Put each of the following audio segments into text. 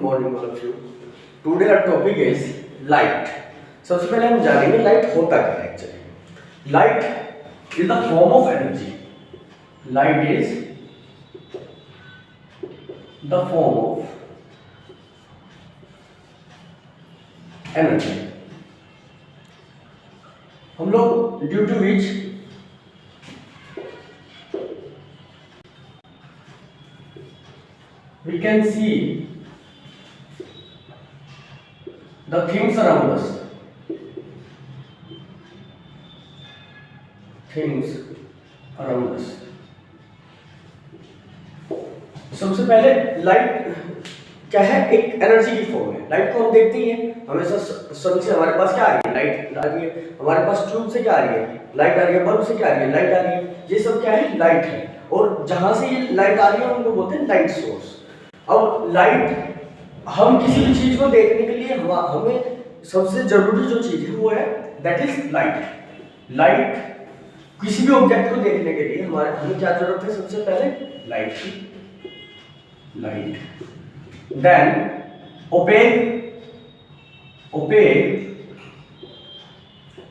Morning all of you. Today our topic is light. सबसे पहले हम जानेंगे लाइट होता क्या है actually. Light is the form of energy. Light is the form of energy. हम लोग due to which we can see the things around us. Things around us. सबसे पहले लाइट क्या है? एक एनर्जी की फॉर्म है। लाइट को हम देखते ही हैं हमेशा। सन से हमारे पास क्या आ रही है? लाइट आ रही है। हमारे पास ट्यूब से क्या आ रही है? लाइट आ रही है। बल्ब से क्या आ रही है? लाइट आ रही है। ये सब क्या है? लाइट है। और जहां से ये लाइट आ रही है उनको बोलते हैं लाइट सोर्स। अब लाइट, हम किसी भी चीज को देखने के लिए हमें सबसे जरूरी जो चीज है वो है दैट इज लाइट। लाइट, किसी भी ऑब्जेक्ट को देखने के लिए हमें क्या जरूरत है? सबसे पहले लाइट की। लाइट देन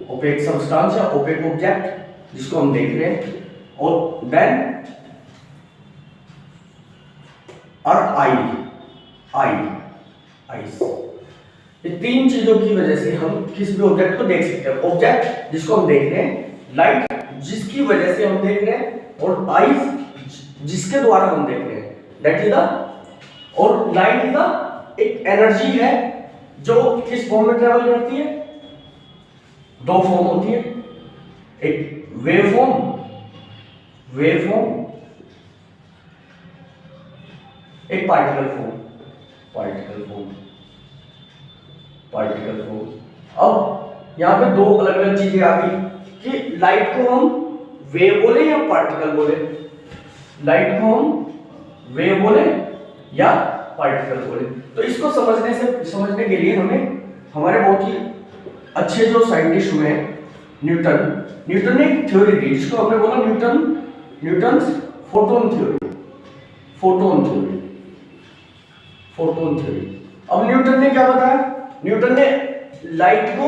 ओपेक सब्सटेंस या ओपेक ऑब्जेक्ट जिसको हम देख रहे हैं, और देन और आईज। ये तीन चीजों की वजह से हम किसी भी ऑब्जेक्ट को देख सकते हैं। ऑब्जेक्ट जिसको हम देख रहे हैं, लाइट जिसकी वजह से हम देख रहे हैं, और आईज जिसके द्वारा हम देख रहे हैं, दैट इज द। और लाइट इज द एक एनर्जी है जो किस फॉर्म में ट्रेवल करती है? दो फॉर्म होती है, एक वेव फॉर्म एक पार्टिकल फॉर्म। अब यहाँ पे दो अलग अलग चीजें आ गई कि लाइट को हम वेव बोले या पार्टिकल बोले। लाइट को हम वेव बोले या पार्टिकल बोले। तो इसको समझने के लिए हमें हमारे बहुत ही अच्छे जो साइंटिस्ट हुए हैं, न्यूटन ने एक थ्योरी दी जिसको हमने बोला न्यूटन्स फोटोन थ्योरी। अब न्यूटन ने क्या बताया? न्यूटन ने लाइट को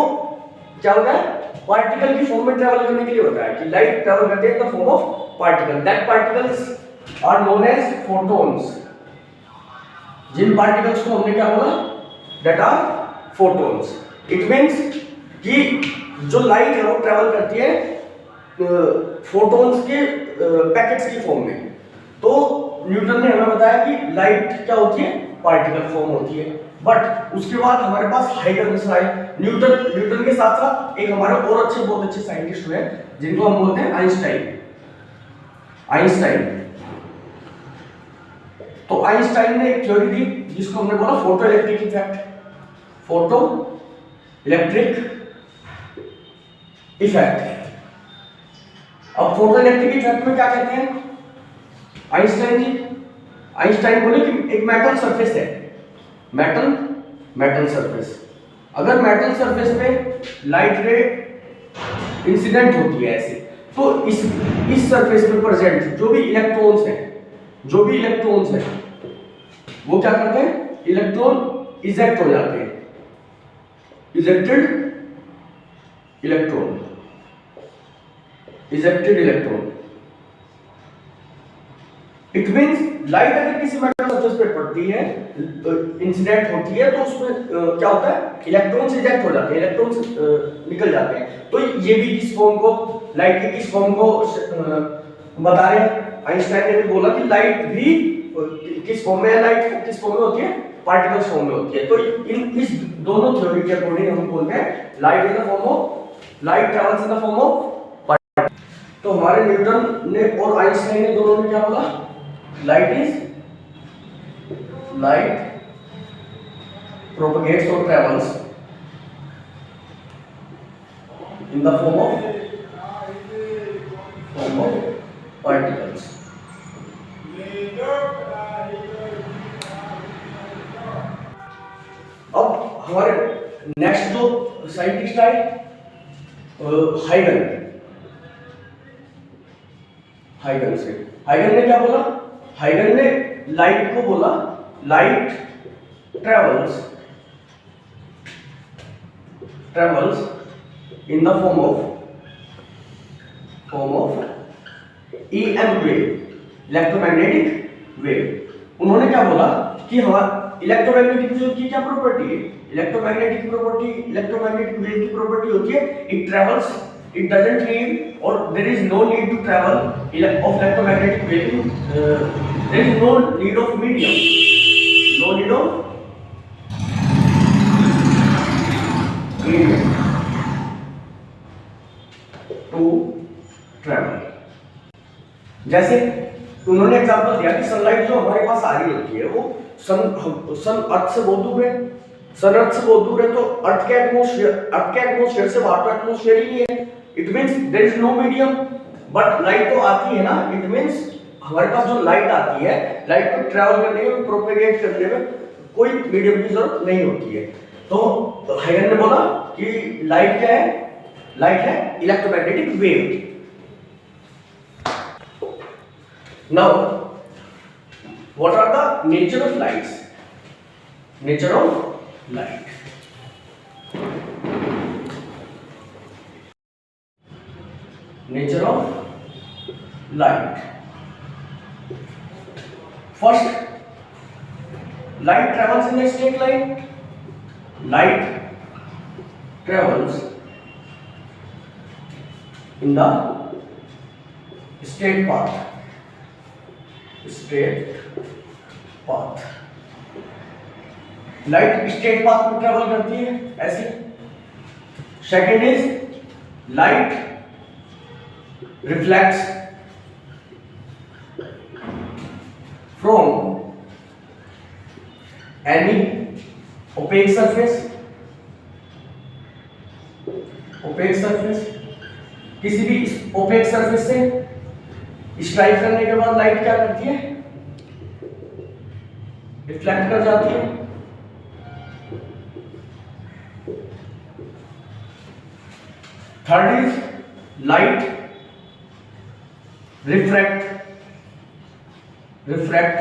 क्या बताया? पार्टिकल की फॉर्म में ट्रैवल करने के लिए बताया कि लाइट ट्रैवल करती है in the form of particle. That particles are known as photons. जिन पार्टिकल्स को हमने क्या बोला? That are photons. It means कि जो लाइट है वो ट्रैवल करती है फोटोन्स के पैकेट्स की फॉर्म में। तो न्यूटन ने हमें बताया कि लाइट क्या होती है? पार्टिकल फॉर्म होती है। बट उसके बाद हमारे पास हाइगन्स आए। न्यूटन के साथ साथ एक हमारे और बहुत अच्छे साइंटिस्ट हुए जिनको हम बोलते हैं आइंस्टाइन। तो आइंस्टाइन ने एक थ्योरी दी जिसको हमने बोला फोटो इलेक्ट्रिक इफेक्ट। अब फोटो इलेक्ट्रिक इफेक्ट में क्या कहते हैं आइंस्टाइन बोले कि एक मेटल सरफेस है, मेटल सरफेस। अगर मेटल सरफेस पे लाइट रे इंसिडेंट होती है ऐसे, तो इस सरफेस पे प्रेजेंट जो भी इलेक्ट्रॉन्स हैं वो क्या करते हैं? इलेक्ट्रॉन इजेक्ट हो जाते हैं। Ejected electron. It means light अगर किसी मेटल सरफेस पे पड़ती है, इंसिडेंट होती है, तो उसमें क्या होता है? इलेक्ट्रॉन्स इजेक्ट हो जाते हैं, इलेक्ट्रॉन्स निकल जाते हैं। तो ये भी किस फॉर्म को, लाइट के किस फॉर्म को बता रहे हैं? आइंस्टाइन ने भी बोला कि लाइट भी किस फॉर्म में है? लाइट किस फॉर्म में होती है? पार्टिकल्स फॉर्म में होती है। तो इस दोनों थ्योरी के अकॉर्डिंग हम बोलते हैं light travels in the form of particle. तो हमारे न्यूटन ने और आइंस्टाइन ने दोनों ने क्या बोला? Light propagates or travels in the form of particles. अब हमारे नेक्स्ट जो साइंटिस्ट आए हाइगन ने क्या बोला? हाइगन ने लाइट को बोला, light travels in the form of EM wave, electromagnetic wave. उन्होंने क्या बोला कि हमारा इलेक्ट्रोमैग्नेटिक वेव की क्या प्रॉपर्टी है? इलेक्ट्रोमैग्नेटिक वेव की प्रॉपर्टी होती है it travels, it doesn't need और there is no need to travel of electromagnetic wave, there is no need of medium, no need of medium to travel. जैसे उन्होंने example दिया कि sunlight जो हमारे पास आ रही होती है वो सन अर्थ से बहुत दूर है, तो अर्थ के एटमॉस्फेयर से बाहर तो एटमॉस्फेयर ही नहीं है, it means there is no medium. But light तो आती है ना, इट मींस हमारे पास जो लाइट आती है, लाइट को ट्रैवल करने में, प्रोपेगेट करने में कोई मीडियम की जरूरत नहीं होती है। तो हाइगन ने बोला कि लाइट क्या है? लाइट है electromagnetic wave. Now, what are the nature of lights? Nature of light. Nature of light. First, light travels in a straight line. Light travels in the straight path. Light straight path में travel करती है ऐसे। Second is light reflects from any opaque surface, किसी भी OPEC surface से strike करने के बाद लाइट क्या करती है? रिफ्लेक्ट कर जाती है। Third is light refract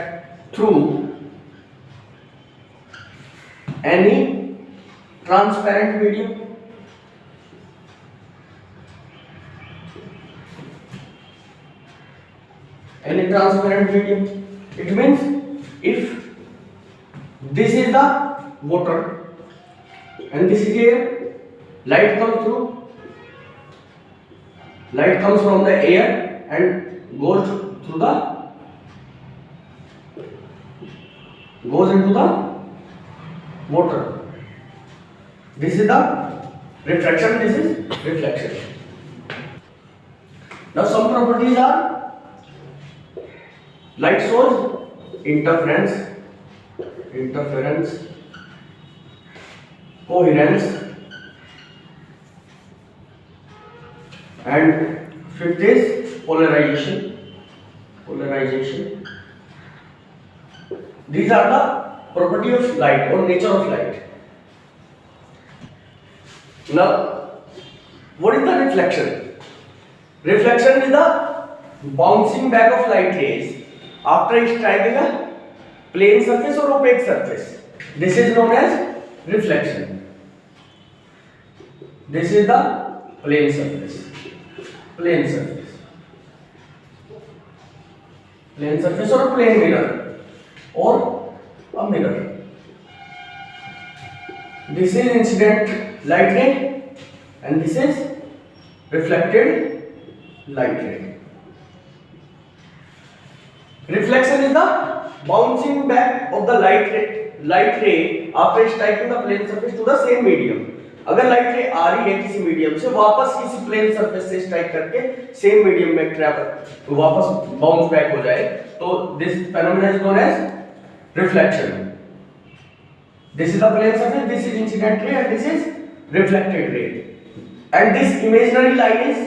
through any transparent medium, any transparent medium. It means if this is the water and this is air, light comes from the air and goes into the water. This is the refraction, this is reflection. Now some properties are: light shows interference, coherence, and fifth is polarization. These are the property of light or nature of light. Now, what is the reflection? Reflection is the bouncing back of light rays after striking a plane surface or opaque surface. This is known as reflection. This is the plane surface or a plane mirror or a mirror. This is incident light ray and this is reflected light ray. Reflection is the bouncing back of the light ray after striking the plane surface to the same medium. अगर light ray आ रही है किसी medium से, वापस किसी plane surface से strike करके सेम मीडियम में ट्रैवल वापस बाउंस बैक हो जाए, तो this phenomena is known as reflection. This is the plane surface, this is incident ray and this is reflected ray, and this imaginary line is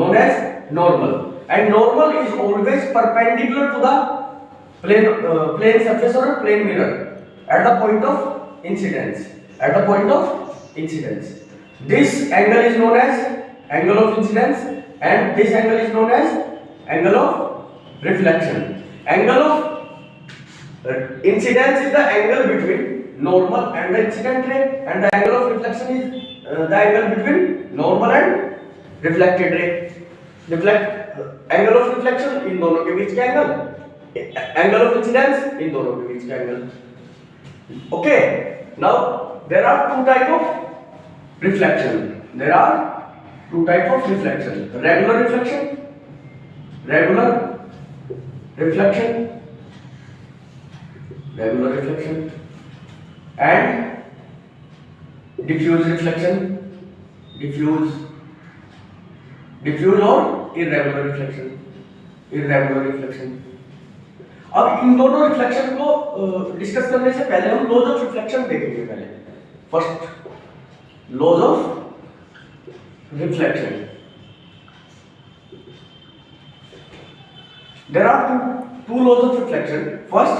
known as normal, and normal is always perpendicular to the plane surface or a plane mirror at the point of incidence. This angle is known as angle of incidence and this angle is known as angle of reflection. Angle of incidence is the angle between normal and the incident ray, and the angle of reflection is the angle between normal and reflected ray. Angle of reflection इन दोनों के बीच का angle, angle of incidence इन दोनों के बीच का angle. Okay, now there are two type of reflection. There are two type of reflection: regular reflection and diffuse reflection, diffuse और irregular reflection. अब इन दोनों reflection को डिस्कस करने से पहले हम लॉज ऑफ रिफ्लेक्शन देखेंगे. पहले first laws of reflection. There are two laws of reflection. First,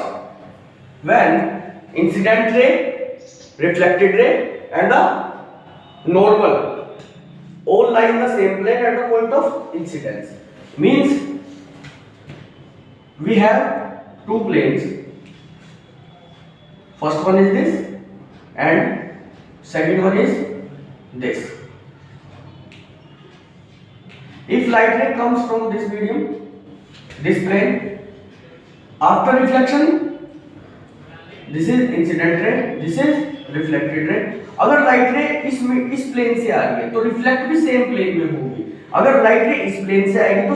when incident ray, reflected ray, and the normal all lie in the same plane at the point of incidence. Means we have two planes. First one is this, and second one is this. If light ray comes from this medium, this plane, after reflection, this is incident ray, this is reflected ray. अगर light रे इस plane से आ रही है तो reflect भी same plane में होगी. अगर लाइट रे इस प्लेन से आएगी तो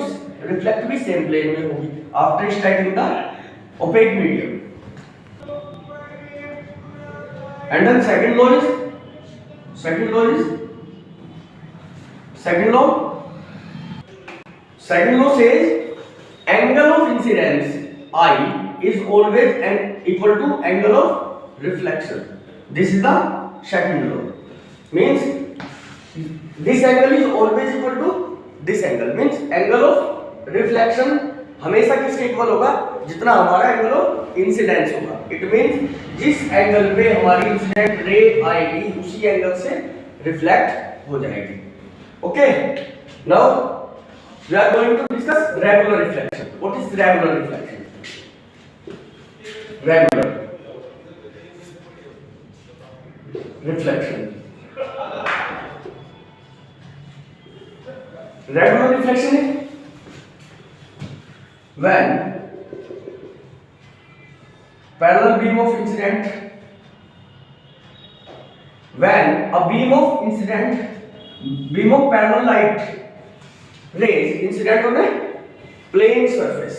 रिफ्लेक्ट भी सेम प्लेन में होगी after striking the opaque medium. And then second law says angle of incidence I is always equal to angle of reflection. This is the second law. Means this angle is always equal to this angle. Means angle of reflection हमेशा किसके equal होगा? जितना हमारा angle of incidence होगा. It means जिस angle पे हमारी incident ray आएगी उसी एंगल से रिफ्लेक्ट हो जाएगी. Okay, now we are going to discuss regular reflection. What is regular reflection? Regular reflection is when parallel beam of incident, beam of parallel light rays incident on a plane surface.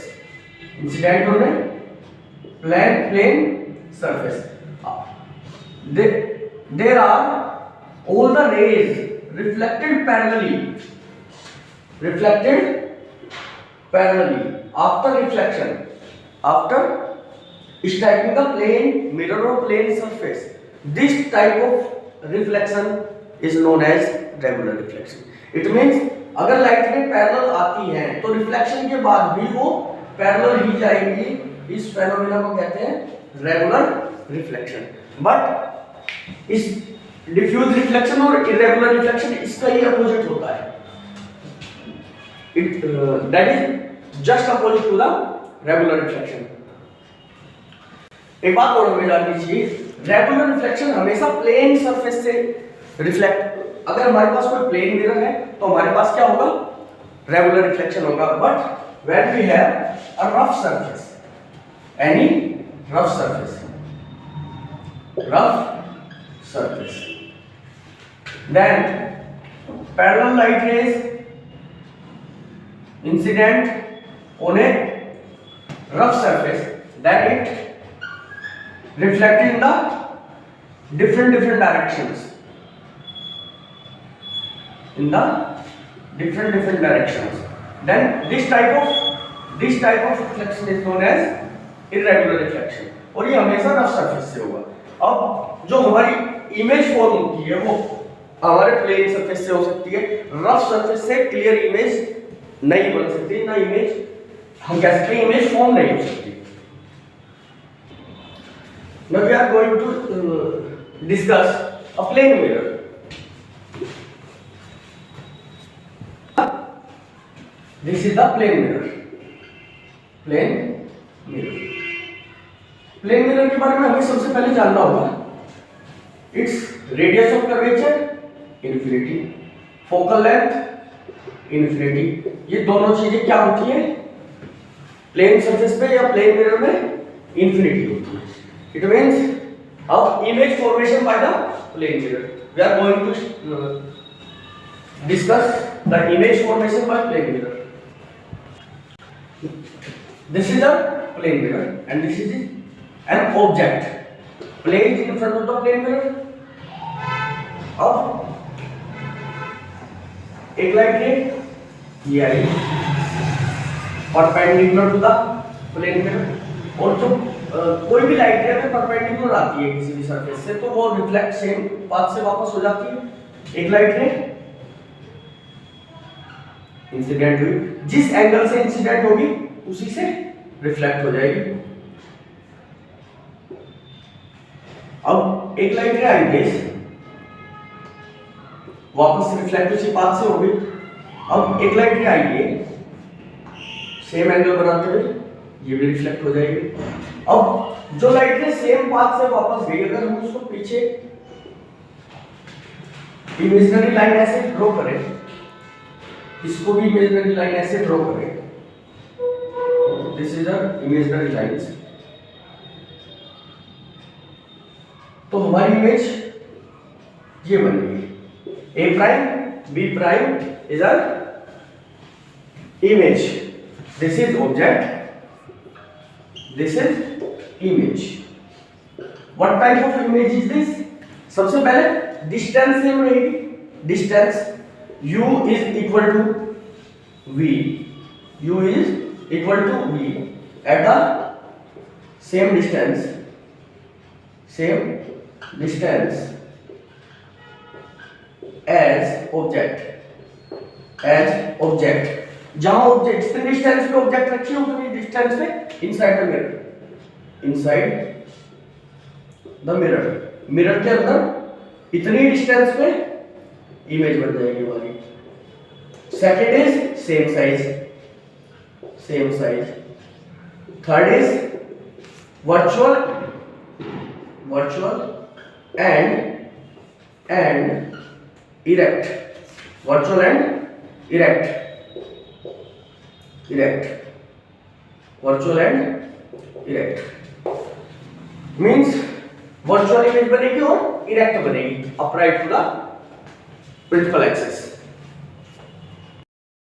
There are all the rays reflected parallelly after reflection, after striking the plane mirror or plane surface. This type of reflection is known as regular reflection. It means अगर light ray parallel आती है तो reflection के बाद भी वो parallel ही जाएगी. इस फेनोमेना को कहते हैं रेगुलर रिफ्लेक्शन. बट इस डिफ्यूज रिफ्लेक्शन और इरेगुलर रिफ्लेक्शन इसका ही अपोजिट होता है. It that is just opposite to the regular reflection. एक बात और हमें जाननी चाहिए, रेगुलर रिफ्लेक्शन हमेशा प्लेन सरफेस से रिफ्लेक्ट. अगर हमारे पास कोई प्लेन मिरर है तो हमारे पास क्या होगा? रेगुलर रिफ्लेक्शन होगा. But when we have a rough surface, any rough surface, then parallel light rays incident on a rough surface, then it reflected in the different directions. Then this type of reflection is known as irregular reflection. और ये हमेशा rough surface से होगा. अब जो हमारी image form होती है वो हमारे प्लेन सरफेस से हो सकती है. रफ सरफेस से क्लियर इमेज नहीं बन सकती, ना इमेज हम कह सकते हैं इमेज फॉर्म नहीं हो सकती. Now we are going to discuss a plane mirror. This is the plane mirror. Plane mirror के बारे में हमें सबसे पहले जानना होगा its radius of curvature infinity, focal length infinity। ये दोनों चीजें क्या होती है प्लेन सरफेस पे या प्लेन मिरर में infinity होती है। It means of image formation by the plane mirror, we are going to discuss the image formation by plane mirror। This is a plane mirror and this is an object placed in front of the plane mirror। अब एक light ray ये आई perpendicular to the plane mirror, और जो कोई भी light रे अगर परपेंडिकुलर आती है किसी भी सरफेस से तो वो रिफ्लेक्ट सेम पाथ से वापस हो जाती है। एक लाइट रे इंसिडेंट हुई, जिस एंगल से इंसिडेंट होगी उसी से रिफ्लेक्ट हो जाएगी। अब एक लाइट रे आई बेस वापस रिफ्लेक्ट उसी पाथ से होगी। अब एक लाइट रे आई है सेम एंगल बनाते हुए ये भी रिफ्लेक्ट हो जाएगी। अब जो लाइट रे सेम पाथ से वापस गई अगर हम उसको पीछे इमेजिनरी लाइन ऐसे ड्रॉ करें, इसको भी इमेजिनरी लाइन ऐसे ड्रॉ करें, this is a imaginary lines, तो हमारी इमेज ये बनेगी। A prime B prime is an image, this is object, this is image। what type of image is this? सबसे पहले डिस्टेंस सेम रहेगी, distance u is equal to v, u is equal to v at the same distance as object, जहां object जितनी distance पे object रखी है उतनी distance पे इनसाइड द मिरर, मिरर के अंदर इतनी डिस्टेंस पे इमेज बन जाएगी हमारी। Second is same size, third is virtual and erect, virtual and erect, virtual and erect means virtual image बनेगी और erect बनेगी upright to the principal axis।